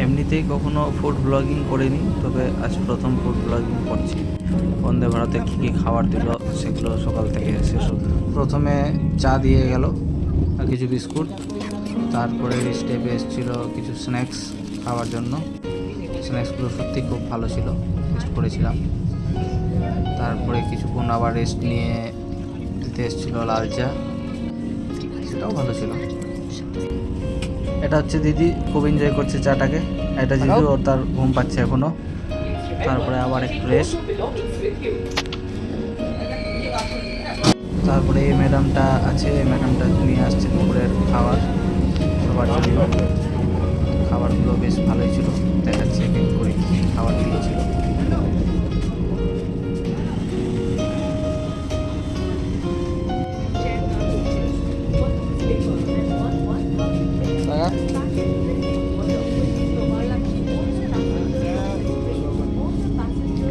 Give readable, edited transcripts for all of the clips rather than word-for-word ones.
এমনিতেই কখনো food blogging করিনি, তবে আজ প্রথম ফুড ব্লগিং করছি। বন্দে ভারতে কী কী খাবার দিল সেগুলো সকাল থেকে শেষ অবধি। প্রথমে চা দিয়ে গেল আর কিছু বিস্কুট, তারপরে স্টেপে এসেছিল কিছু স্ন্যাক্স খাওয়ার জন্য। স্ন্যাক্সগুলো সত্যি খুব ভালো ছিল, টেস্ট করেছিলাম। তারপরে কিছুক্ষণ আবার রেস্ট নিয়ে দিতে এসেছিলো লাল চা, সেটাও ভালো ছিল। এটা হচ্ছে দিদি, খুব এনজয় করছে চাটাকে। এটা জিজু, ওর তার ঘুম পাচ্ছে এখনো। তারপরে আবার একটু রেস্ট। তারপরে এই ম্যাডামটা আছে, এই ম্যাডামটা নিয়ে আসছে দুপুরের খাবার সবার জন্য। খাবারগুলো বেশ ভালোই ছিল, দেখাচ্ছে এক এক করে কী খাবার দিয়েছিল।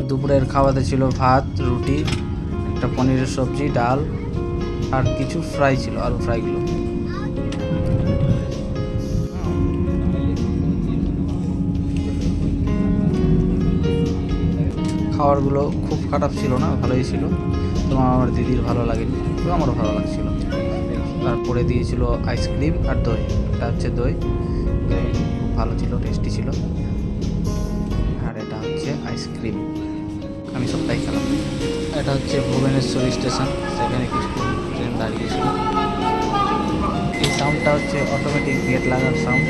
দুপুরের খাওয়াতে ছিল ভাত, রুটি, একটা পনিরের সবজি, ডাল আর কিছু ফ্রাই ছিল, আলু ফ্রাইগুলো। খাবারগুলো খুব খারাপ ছিল না, ভালোই ছিল। তো আমার দিদির ভালো লাগেনি, তো আমারও ভালো লাগছিল। তারপরে দিয়েছিল আইসক্রিম আর দই। এটা হচ্ছে দই, খুব ভালো ছিল, টেস্টি ছিল। আর এটা হচ্ছে আইসক্রিম, আমি সবটাই খেলাম। এটা হচ্ছে ভুবনেশ্বর স্টেশন, সেখানে কিছু ট্রেন দাঁড়িয়েছিল। এই সাউন্ডটা হচ্ছে অটোমেটিক গেট লাগার সাউন্ড।